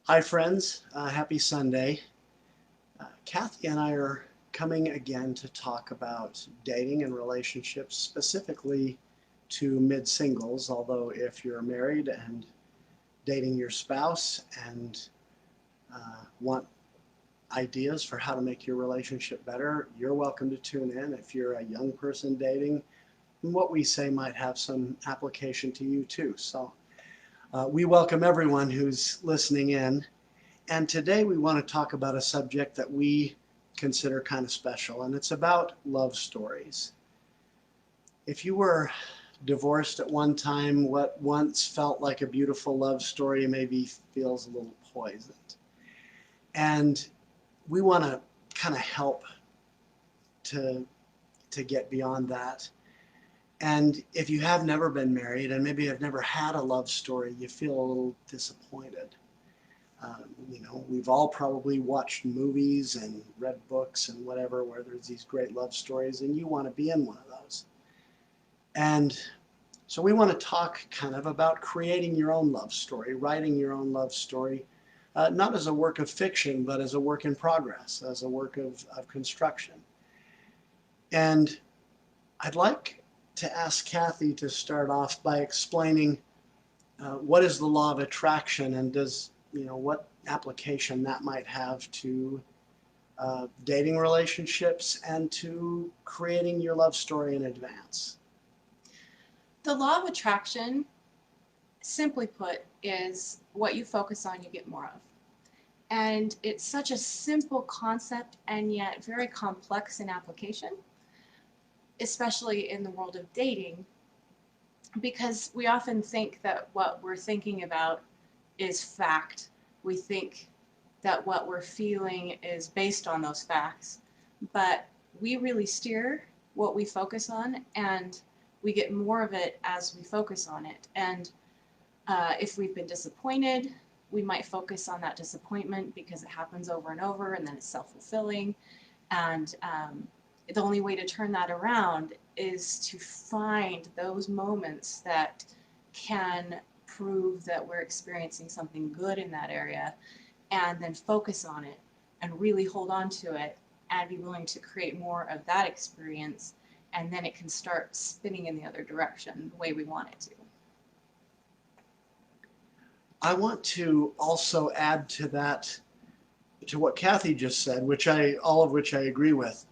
Hi, friends. Happy Sunday. Kathy and I are coming again to talk about dating and relationships, specifically to mid singles. Although, if you're married and dating your spouse and want ideas for how to make your relationship better, you're welcome to tune in. If you're a young person dating, what we say might have some application to you too. So, we welcome everyone who's listening in. And today we want to talk about a subject that we consider kind of special, and it's about love stories. If you were divorced at one time, what once felt like a beautiful love story maybe feels a little poisoned. And we want to kind of help to, to get beyond that. And if you have never been married and maybe have never had a love story, you feel a little disappointed. We've all probably watched movies and read books and whatever where there's these great love stories, and you want to be in one of those. And so we want to talk kind of about creating your own love story, writing your own love story, not as a work of fiction, but as a work in progress, as a work of construction. And I'd like to ask Kathy to start off by explaining what is the law of attraction, and what application that might have to dating relationships and to creating your love story in advance. The law of attraction, simply put, is what you focus on, you get more of. And it's such a simple concept and yet very complex in application, especially in the world of dating, because we often think that what we're thinking about is fact. We think that what we're feeling is based on those facts, but we really steer what we focus on, and we get more of it as we focus on it. And if we've been disappointed, we might focus on that disappointment because it happens over and over, and then it's self-fulfilling. And the only way to turn that around is to find those moments that can prove that we're experiencing something good in that area, and then focus on it and really hold on to it and be willing to create more of that experience, and then it can start spinning in the other direction the way we want it to. I want to also add to that, to what Kathy just said, all of which I agree with.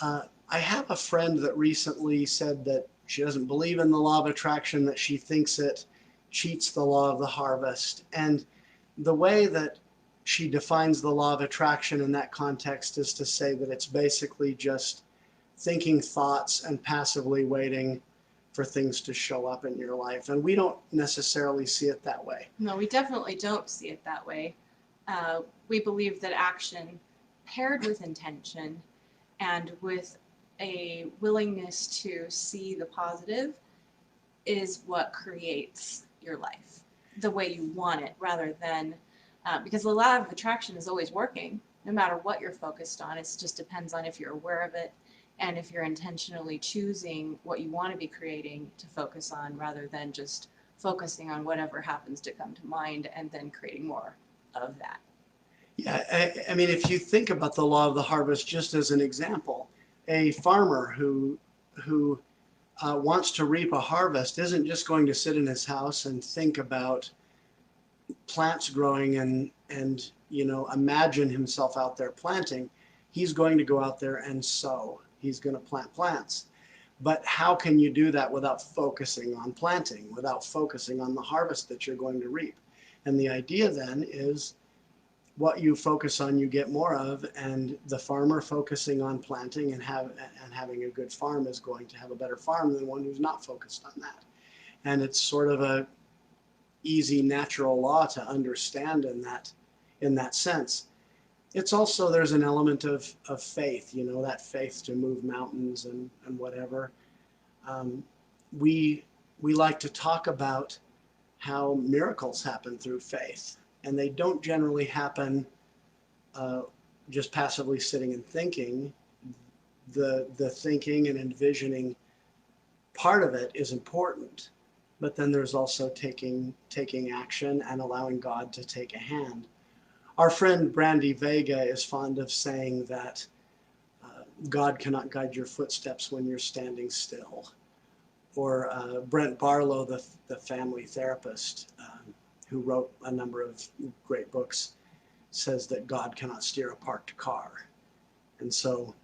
I have a friend that recently said that she doesn't believe in the law of attraction, that she thinks it cheats the law of the harvest. And the way that she defines the law of attraction in that context is to say that it's basically just thinking thoughts and passively waiting for things to show up in your life. And we don't necessarily see it that way. No, we definitely don't see it that way. We believe that action paired with intention and with a willingness to see the positive is what creates your life the way you want it, rather than because the law of attraction is always working no matter what you're focused on. It just depends on if you're aware of it and if you're intentionally choosing what you want to be creating to focus on, rather than just focusing on whatever happens to come to mind and then creating more of that. Yeah, I mean, if you think about the law of the harvest just as an example, a farmer who wants to reap a harvest isn't just going to sit in his house and think about plants growing and imagine himself out there planting. He's going to go out there and sow. He's going to plant plants. But how can you do that without focusing on planting, without focusing on the harvest that you're going to reap? And the idea then is what you focus on, you get more of, and the farmer focusing on planting and having a good farm is going to have a better farm than one who's not focused on that. And it's sort of a easy natural law to understand in that sense. It's also, there's an element of faith, that faith to move mountains and whatever. Um, we like to talk about how miracles happen through faith, and they don't generally happen just passively sitting and thinking. The thinking and envisioning part of it is important, but then there's also taking action and allowing God to take a hand Our friend Brandy Vega is fond of saying that God cannot guide your footsteps when you're standing still. Or Brent Barlow, the family therapist, who wrote a number of great books, says that God cannot steer a parked car. And so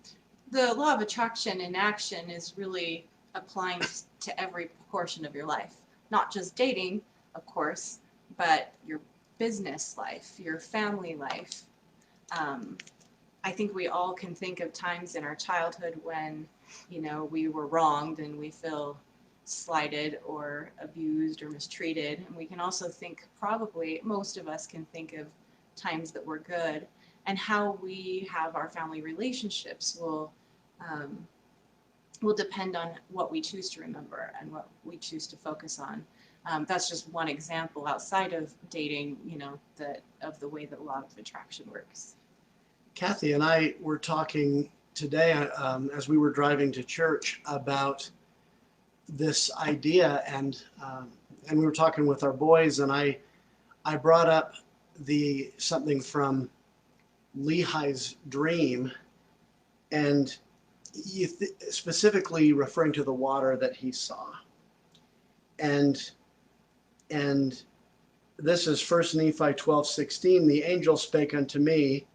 The law of attraction in action is really applying to every portion of your life, not just dating, of course, but your business life, your family life. I think we all can think of times in our childhood when, we were wronged and we feel slighted or abused or mistreated. And we can also think, probably most of us can think of times that were good, and how we have our family relationships will depend on what we choose to remember and what we choose to focus on. That's just one example outside of dating, of the way that law of attraction works. Kathy and I were talking today as we were driving to church about this idea, and we were talking with our boys, and I brought up something from Lehi's dream, and specifically referring to the water that he saw, and this is 1 Nephi 12:16. The angel spake unto me,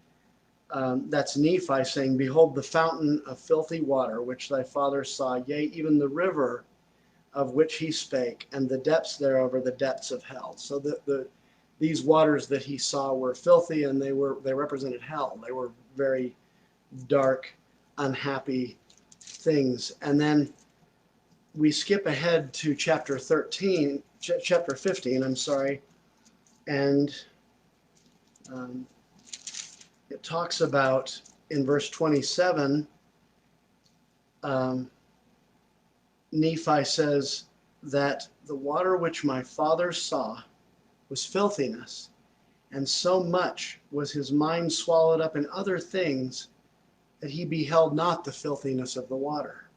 that's Nephi, saying, Behold, the fountain of filthy water, which thy father saw, yea, even the river of which he spake, and the depths thereof are the depths of hell. So these waters that he saw were filthy, and they represented hell. They were very dark, unhappy things. And then we skip ahead to chapter 15, I'm sorry, and it talks about, in verse 27, Nephi says that the water which my father saw was filthiness, and so much was his mind swallowed up in other things that he beheld not the filthiness of the water.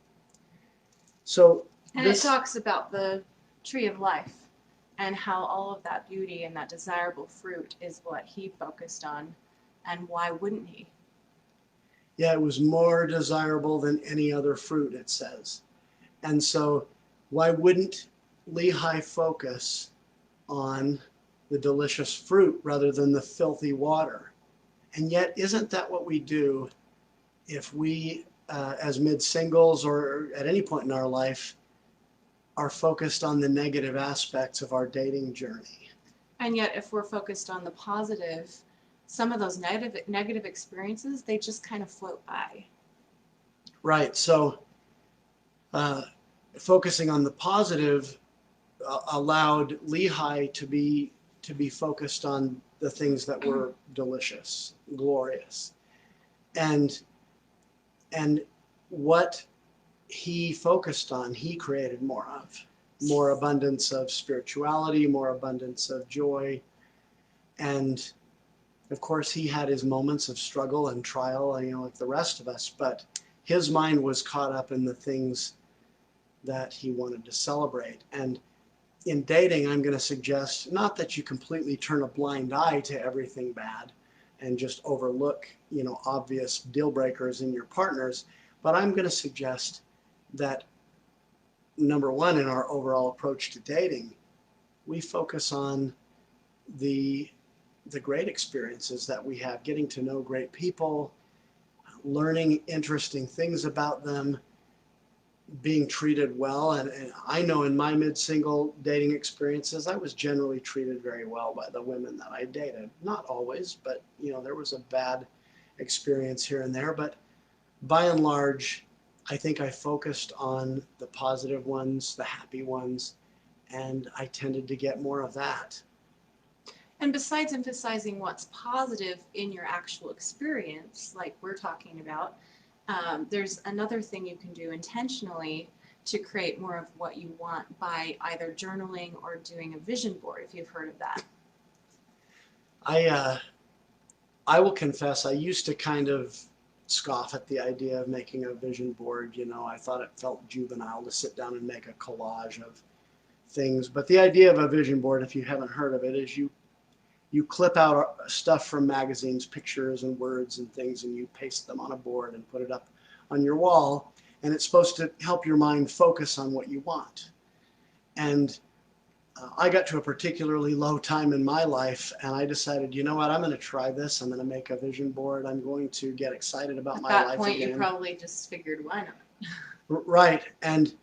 So, and it talks about the tree of life and how all of that beauty and that desirable fruit is what he focused on. And why wouldn't he? Yeah, it was more desirable than any other fruit, it says. And so why wouldn't Lehi focus on the delicious fruit rather than the filthy water? And yet, isn't that what we do if we, as mid-singles or at any point in our life, are focused on the negative aspects of our dating journey? And yet, if we're focused on the positive, some of those negative experiences, they just kind of float by. Right. So focusing on the positive allowed Lehi to be focused on the things that were delicious, glorious, and what he focused on, he created more of. More abundance of spirituality, more abundance of joy, and of course, he had his moments of struggle and trial, like the rest of us, but his mind was caught up in the things that he wanted to celebrate. And in dating, I'm going to suggest not that you completely turn a blind eye to everything bad and just overlook, obvious deal breakers in your partners, but I'm going to suggest that, number one, in our overall approach to dating, we focus on the great experiences that we have, getting to know great people, learning interesting things about them, being treated well. And I know in my mid-single dating experiences, I was generally treated very well by the women that I dated. Not always, but there was a bad experience here and there. But by and large, I think I focused on the positive ones, the happy ones, and I tended to get more of that. And besides emphasizing what's positive in your actual experience, like we're talking about, there's another thing you can do intentionally to create more of what you want by either journaling or doing a vision board, if you've heard of that. I will confess, I used to kind of scoff at the idea of making a vision board. I thought it felt juvenile to sit down and make a collage of things. But the idea of a vision board, if you haven't heard of it, is you you clip out stuff from magazines, pictures and words and things, and you paste them on a board and put it up on your wall. And it's supposed to help your mind focus on what you want. And I got to a particularly low time in my life, and I decided, you know what, I'm going to try this. I'm going to make a vision board. I'm going to get excited about my life again. At that point, you probably just figured, why not? Right. And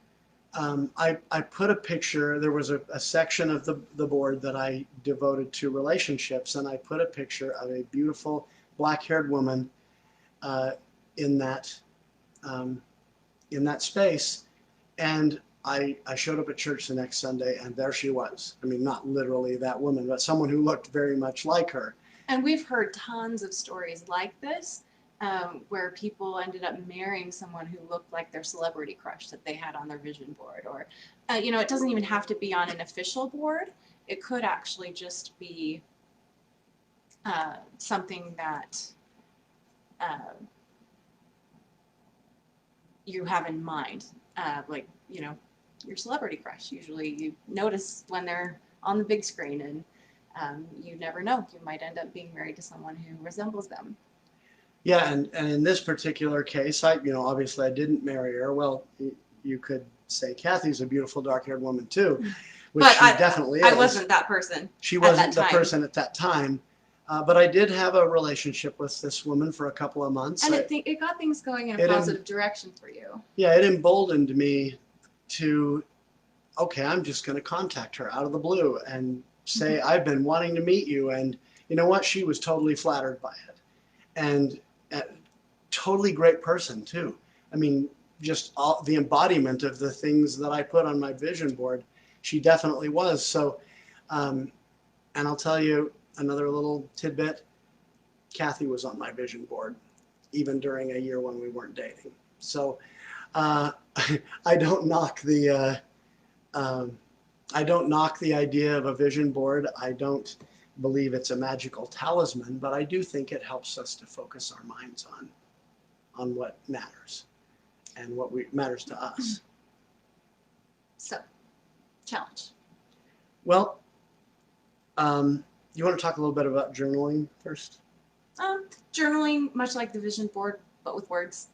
I put a picture. There was a section of the board that I devoted to relationships, and I put a picture of a beautiful black-haired woman in that space. And I showed up at church the next Sunday, and there she was. I mean, not literally that woman, but someone who looked very much like her. And we've heard tons of stories like this, where people ended up marrying someone who looked like their celebrity crush that they had on their vision board. Or, you know, it doesn't even have to be on an official board. It could actually just be something that you have in mind, like, you know, your celebrity crush. Usually you notice when they're on the big screen, and you never know. You might end up being married to someone who resembles them. Yeah, and in this particular case, obviously I didn't marry her. Well, you could say Kathy's a beautiful dark-haired woman too, which but she definitely is. I wasn't that person. She wasn't the person at that time. But I did have a relationship with this woman for a couple of months. And it got things going in a positive direction for you. Yeah, it emboldened me to, okay, I'm just going to contact her out of the blue and say, I've been wanting to meet you. And you know what? She was totally flattered by it. And a totally great person too. I mean, just all the embodiment of the things that I put on my vision board. She definitely was. So, and I'll tell you another little tidbit. Kathy was on my vision board, even during a year when we weren't dating. So, I don't knock the idea of a vision board. I don't believe it's a magical talisman, but I do think it helps us to focus our minds on what matters and what matters to us. So, challenge. Well, you want to talk a little bit about journaling first? Journaling, much like the vision board, but with words.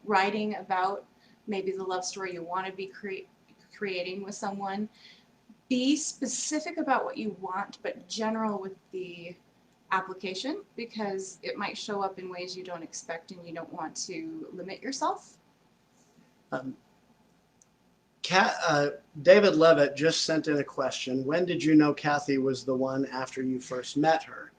Writing about maybe the love story you want to be creating with someone. Be specific about what you want, but general with the application, because it might show up in ways you don't expect, and you don't want to limit yourself. David Levitt just sent in a question. When did you know Kathy was the one after you first met her?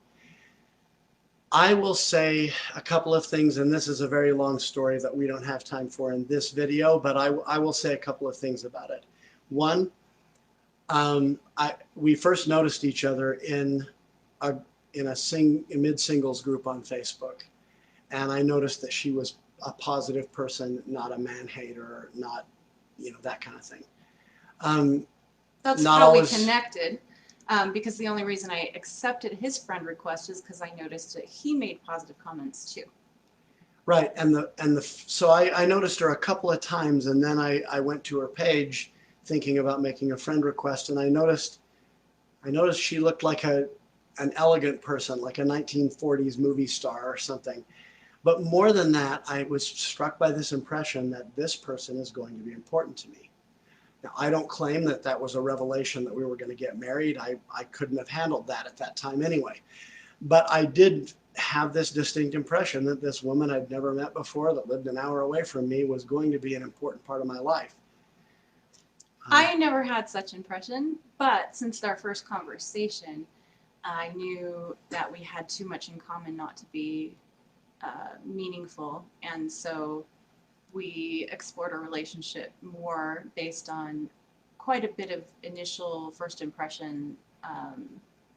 I will say a couple of things, and this is a very long story that we don't have time for in this video, but I will say a couple of things about it. One, we first noticed each other in a mid-singles group on Facebook, and I noticed that she was a positive person, not a man-hater, not, that kind of thing. That's how we connected, because the only reason I accepted his friend request is because I noticed that he made positive comments too. Right, so I noticed her a couple of times, and then I went to her page thinking about making a friend request, and I noticed she looked like an elegant person, like a 1940s movie star or something. But more than that, I was struck by this impression that this person is going to be important to me. Now, I don't claim that that was a revelation that we were going to get married. I couldn't have handled that at that time anyway. But I did have this distinct impression that this woman I'd never met before, that lived an hour away from me, was going to be an important part of my life. I never had such impression, but since our first conversation, I knew that we had too much in common not to be meaningful, and so we explored our relationship more based on quite a bit of initial first impressions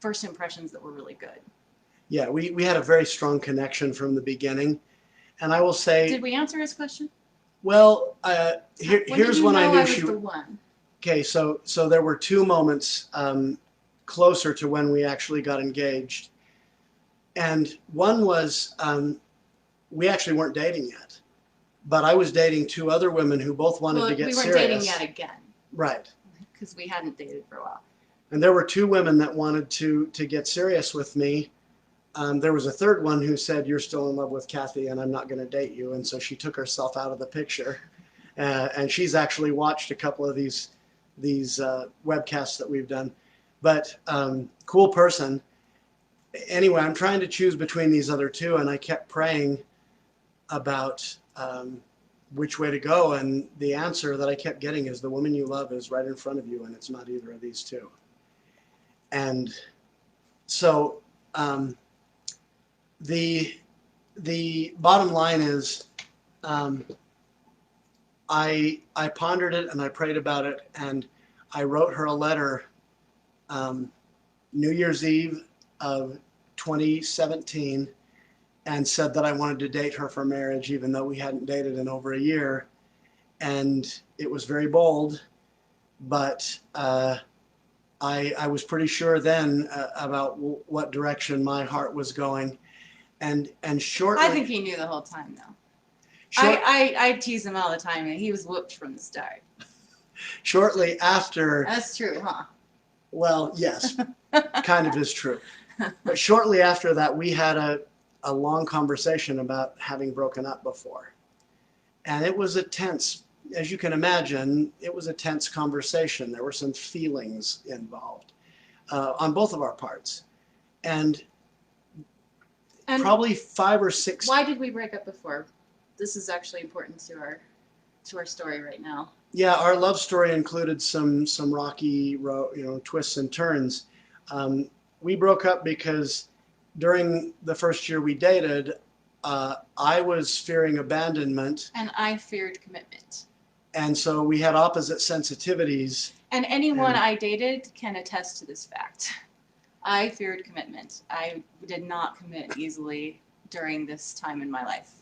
that were really good. Yeah, we had a very strong connection from the beginning, and I will say. Did we answer his question? Well, here's when I knew she was the one. Okay, so there were two moments closer to when we actually got engaged, and one was we actually weren't dating yet, but I was dating two other women who both wanted to get serious. We weren't dating yet again. Right. Because we hadn't dated for a while. And there were two women that wanted to get serious with me. There was a third one who said, "You're still in love with Kathy and I'm not going to date you." And so she took herself out of the picture. And she's actually watched a couple of these webcasts that we've done. But cool person. Anyway, I'm trying to choose between these other two, and I kept praying about which way to go. And the answer that I kept getting is the woman you love is right in front of you, and it's not either of these two. And so the bottom line is, I pondered it and I prayed about it, and I wrote her a letter New Year's Eve of 2017 and said that I wanted to date her for marriage, even though we hadn't dated in over a year. And it was very bold, but I was pretty sure then about what direction my heart was going. And shortly, I think he knew the whole time, though. I tease him all the time, and he was whooped from the start. Shortly after. That's true, huh? Well, yes, kind of is true. But shortly after that, we had a long conversation about having broken up before. And it was a tense, as you can imagine, it was a tense conversation. There were some feelings involved on both of our parts. And probably 5 or 6. Why did we break up before? This is actually important to our story right now. Yeah, our love story included some rocky twists and turns. We broke up because during the first year we dated, I was fearing abandonment. And I feared commitment. And so we had opposite sensitivities. And anyone I dated can attest to this fact. I feared commitment. I did not commit easily during this time in my life.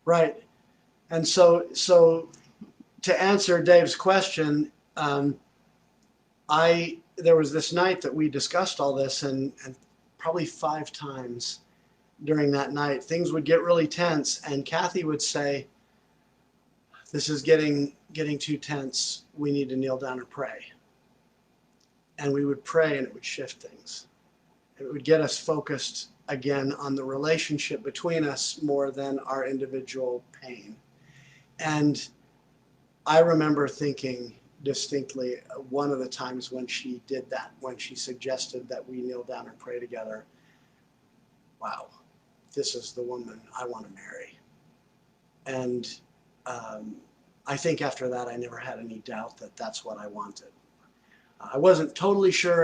Right. And so to answer Dave's question, there was this night that we discussed all this, and probably 5 times during that night, things would get really tense, and Kathy would say, "This is getting too tense. We need to kneel down and pray." And we would pray, and it would shift things. It would get us focused again on the relationship between us more than our individual pain. And I remember thinking distinctly one of the times when she did that, when she suggested that we kneel down and pray together, wow, this is the woman I want to marry. And I think after that, I never had any doubt that that's what I wanted. I wasn't totally sure